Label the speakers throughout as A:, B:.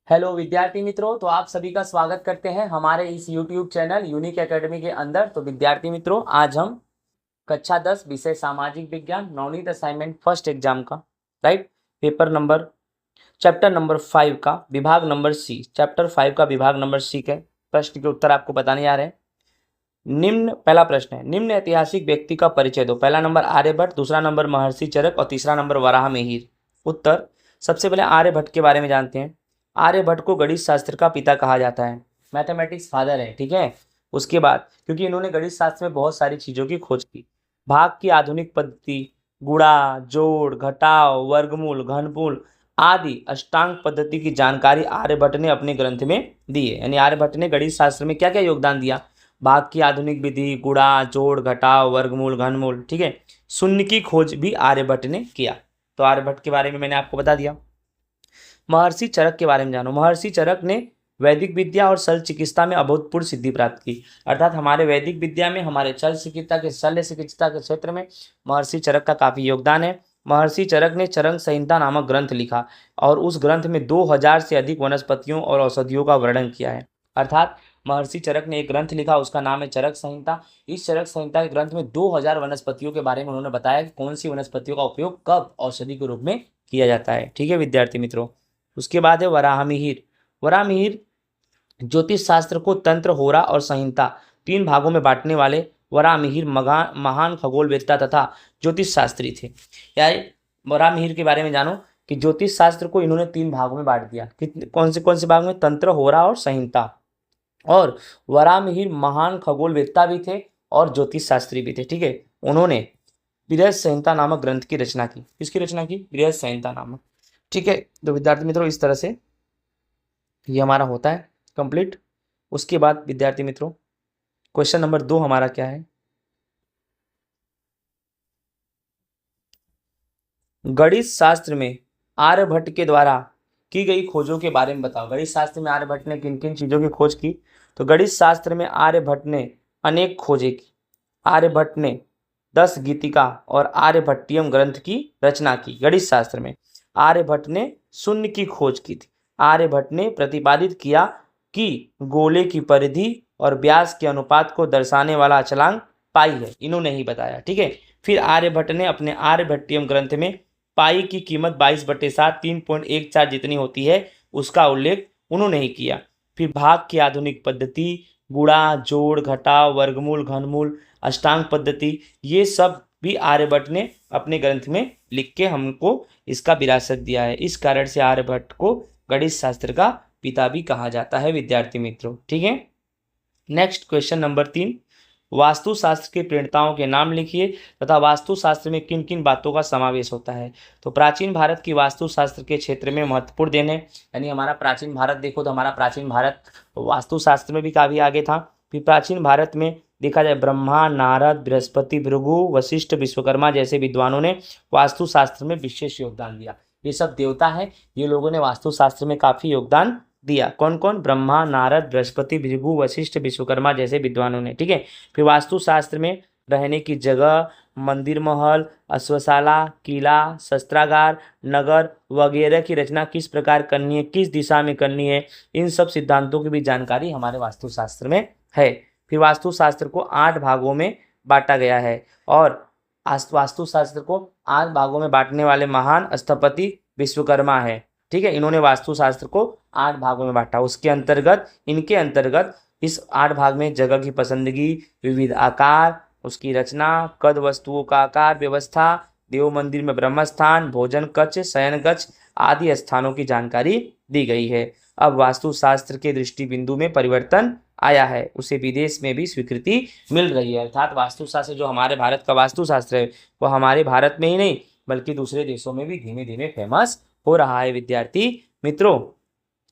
A: Hello विद्यार्थी मित्रों, तो आप सभी का स्वागत करते हैं हमारे इस YouTube चैनल यूनिक एकेडमी के अंदर। तो विद्यार्थी मित्रों, आज हम कक्षा 10 विषय सामाजिक विज्ञान नवनीत असाइनमेंट फर्स्ट एग्जाम का पेपर नंबर चैप्टर नंबर 5 का विभाग नंबर सी, चैप्टर 5 का विभाग नंबर सी के प्रश्न के उत्तर आपको बताने जा रहे हैं। पहला प्रश्न है, निम्न ऐतिहासिक व्यक्ति का परिचय दो। पहला नंबर आर्यभट्ट, दूसरा नंबर महर्षि चरक और तीसरा नंबर वराह मिहिर। उत्तर, सबसे पहले आर्यभट्ट के बारे में जानते हैं। आर्यभट्ट को गणित शास्त्र का पिता कहा जाता है, मैथमेटिक्स फादर है, ठीक है। उसके बाद क्योंकि इन्होंने गणित शास्त्र में बहुत सारी चीज़ों की खोज की, भाग की आधुनिक पद्धति, गुणा, जोड़, घटाव, वर्गमूल, घनमूल आदि अष्टांग पद्धति की जानकारी आर्यभट्ट ने अपने ग्रंथ में दी है। यानी आर्यभट्ट ने गणित शास्त्र में क्या क्या योगदान दिया, भाग की आधुनिक विधि, गुणा, जोड़, घटाव, वर्गमूल, घनमूल, ठीक है। शून्य की खोज भी आर्यभट्ट ने किया। तो आर्यभट्ट के बारे में मैंने आपको बता दिया। महर्षि चरक के बारे में जानो। महर्षि चरक ने वैदिक विद्या और शल्य चिकित्सा में अभूतपूर्व सिद्धि प्राप्त की। अर्थात हमारे वैदिक विद्या में, हमारे शल्य चिकित्सा के क्षेत्र में महर्षि चरक का काफी योगदान है। महर्षि चरक ने चरक संहिता नामक ग्रंथ लिखा और उस ग्रंथ में 2000 से अधिक वनस्पतियों और औषधियों का वर्णन किया है। अर्थात महर्षि चरक ने एक ग्रंथ लिखा, उसका नाम है चरक संहिता। इस चरक संहिता के ग्रंथ में 2000 वनस्पतियों के बारे में उन्होंने बताया कि कौन सी वनस्पतियों का उपयोग कब औषधि के रूप में किया जाता है, ठीक है विद्यार्थी मित्रों। उसके बाद है वराहमिहिर। वराहमिहिर ज्योतिष शास्त्र को तंत्र, होरा और संहिता तीन भागों में बांटने वाले वराहमिहिर महान खगोलवेत्ता तथा ज्योतिष शास्त्री थे। यार वराहमिहिर के बारे में जानो कि ज्योतिष शास्त्र को इन्होंने तीन भागों में बांट दिया। कितने कौन से भाग में? तंत्र, होरा और संहिता। और वराहमिहिर महान खगोलवेत्ता भी थे और ज्योतिष शास्त्री भी थे, ठीक है। उन्होंने बृहद संहिता नामक ग्रंथ की रचना की। किसकी रचना की? बृहद संहिता नामक, ठीक है। तो विद्यार्थी मित्रों, इस तरह से ये हमारा होता है कंप्लीट। उसके बाद विद्यार्थी मित्रों, क्वेश्चन नंबर 2 हमारा क्या है? गणित शास्त्र में आर्यभट्ट के द्वारा की गई खोजों के बारे में बताओ। गणित शास्त्र में आर्यभट्ट ने किन किन चीजों की खोज की? तो गणित शास्त्र में आर्यभट्ट ने अनेक खोजें की। आर्यभट्ट ने 10 गीतिका और आर्यभट्टियम ग्रंथ की रचना की। गणित शास्त्र में आर्यभट्ट ने शून्य की खोज की थी। आर्यभट्ट ने प्रतिपादित किया कि गोले की परिधि और व्यास के अनुपात को दर्शाने वाला अचलांक पाई है, इन्होंने ही बताया, ठीक है। फिर आर्यभट्ट ने अपने आर्यभट्टियम ग्रंथ में पाई की कीमत 22/7 3.14 जितनी होती है उसका उल्लेख उन्होंने ही किया। फिर भाग की आधुनिक पद्धति, गुणा, जोड़, घटाव, वर्गमूल, घनमूल, अष्टांग पद्धति, ये सब भी आर्यभट्ट ने अपने ग्रंथ में लिख के हमको इसका विरासत दिया है। इस कारण से आर्यभट्ट को गणित शास्त्र का पिता भी कहा जाता है विद्यार्थी मित्रों, ठीक है। नेक्स्ट क्वेश्चन नंबर 3, वास्तुशास्त्र के प्रणेताओं के नाम लिखिए तथा वास्तुशास्त्र में किन किन बातों का समावेश होता है। तो प्राचीन भारत की वास्तुशास्त्र के क्षेत्र में महत्वपूर्ण देन है। यानी हमारा प्राचीन भारत देखो तो हमारा प्राचीन भारत वास्तुशास्त्र में भी काफी आगे था। फिर प्राचीन भारत में देखा जाए ब्रह्मा, नारद, बृहस्पति, भृगु, वशिष्ठ, विश्वकर्मा जैसे विद्वानों ने वास्तुशास्त्र में विशेष योगदान दिया। ये सब देवता है, ये लोगों ने वास्तुशास्त्र में काफी योगदान दिया। कौन कौन? ब्रह्मा, नारद, बृहस्पति, भृगु, वशिष्ठ, विश्वकर्मा जैसे विद्वानों ने, ठीक है। फिर वास्तुशास्त्र में रहने की जगह, मंदिर, महल, अश्वशाला, किला, शस्त्रागार, नगर वगैरह की रचना किस प्रकार करनी है, किस दिशा में करनी है, इन सब सिद्धांतों की भी जानकारी हमारे वास्तुशास्त्र में है। फिर वास्तुशास्त्र को 8 भागों में बांटा गया है और वास्तुशास्त्र को 8 भागों में बांटने वाले महान स्थपति विश्वकर्मा है, ठीक है। इन्होंने वास्तुशास्त्र को 8 भागों में बांटा। इनके अंतर्गत इस 8 भाग में जगह की पसंदगी, विविध आकार, उसकी रचना, कद, वस्तुओं का आकार, व्यवस्था, देव मंदिर में ब्रह्मस्थान, भोजन कक्ष, शयन कक्ष आदि स्थानों की जानकारी दी गई है। अब वास्तुशास्त्र के दृष्टि बिंदु में परिवर्तन आया है, उसे विदेश में भी स्वीकृति मिल रही है। अर्थात वास्तुशास्त्र जो हमारे भारत का वास्तुशास्त्र है वो हमारे भारत में ही नहीं बल्कि दूसरे देशों में भी धीमे धीमे फेमस हो रहा है विद्यार्थी मित्रों।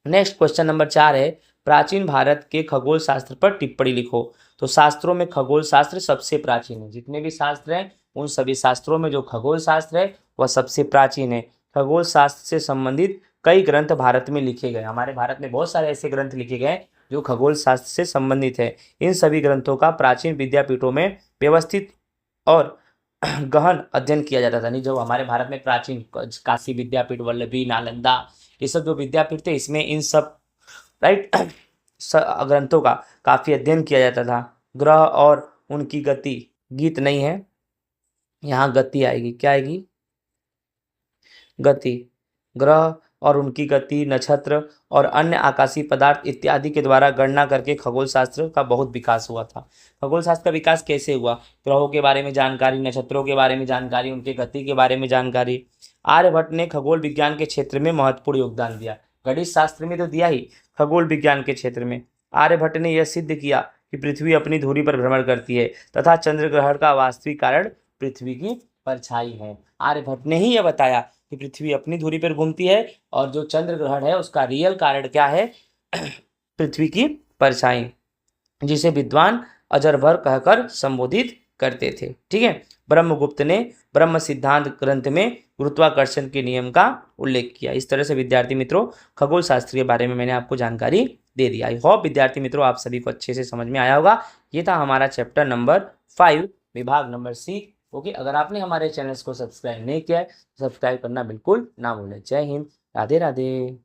A: नेक्स्ट क्वेश्चन नंबर 4 है, प्राचीन भारत के खगोल शास्त्र पर टिप्पणी लिखो। तो शास्त्रों में खगोल शास्त्र सबसे प्राचीन है। जितने भी शास्त्र हैं उन सभी शास्त्रों में जो खगोल शास्त्र है वह सबसे प्राचीन है। खगोल शास्त्र से संबंधित कई ग्रंथ भारत में लिखे गए। हमारे भारत में बहुत सारे ऐसे ग्रंथ लिखे गए जो खगोल शास्त्र से संबंधित है। इन सभी ग्रंथों का प्राचीन विद्यापीठों में व्यवस्थित और गहन अध्ययन किया जाता था। नहीं, जो हमारे भारत में प्राचीन काशी विद्यापीठ, वल्लभी, नालंदा, ये सब जो विद्यापीठ थे, इसमें इन सब राइट ग्रंथों का काफ़ी अध्ययन किया जाता था। ग्रह और उनकी गति, गीत नहीं है यहाँ, गति आएगी। क्या आएगी? गति। ग्रह और उनकी गति, नक्षत्र और अन्य आकाशीय पदार्थ इत्यादि के द्वारा गणना करके खगोल शास्त्र का बहुत विकास हुआ था। खगोल शास्त्र का विकास कैसे हुआ? ग्रहों के बारे में जानकारी, नक्षत्रों के बारे में जानकारी, उनके गति के बारे में जानकारी। आर्यभट्ट ने खगोल विज्ञान के क्षेत्र में महत्वपूर्ण योगदान दिया। गणित शास्त्र में तो दिया ही, खगोल विज्ञान के क्षेत्र में आर्यभट्ट ने यह सिद्ध किया कि पृथ्वी अपनी धुरी पर भ्रमण करती है तथा चंद्र ग्रहण का वास्तविक कारण पृथ्वी की परछाई है। आर्यभट्ट ने ही यह बताया कि पृथ्वी अपनी धुरी पर घूमती है और जो चंद्र ग्रहण है उसका रियल कारण क्या है? पृथ्वी की परछाई, जिसे विद्वान अजरभर कहकर संबोधित करते थे। ठीक है। ब्रह्मगुप्त ने ब्रह्म सिद्धांत ग्रंथ में गुरुत्वाकर्षण के नियम का उल्लेख किया। इस तरह से विद्यार्थी मित्रों, खगोल शास्त्र के बारे में मैंने आपको जानकारी दे दी। आई होप विद्यार्थी मित्रों आप सभी को अच्छे से समझ में आया होगा। ये था हमारा चैप्टर नंबर 5, विभाग नंबर सी। ओके, अगर आपने हमारे चैनल्स को सब्सक्राइब नहीं किया है, सब्सक्राइब करना बिल्कुल ना भूलें। जय हिंद, राधे राधे।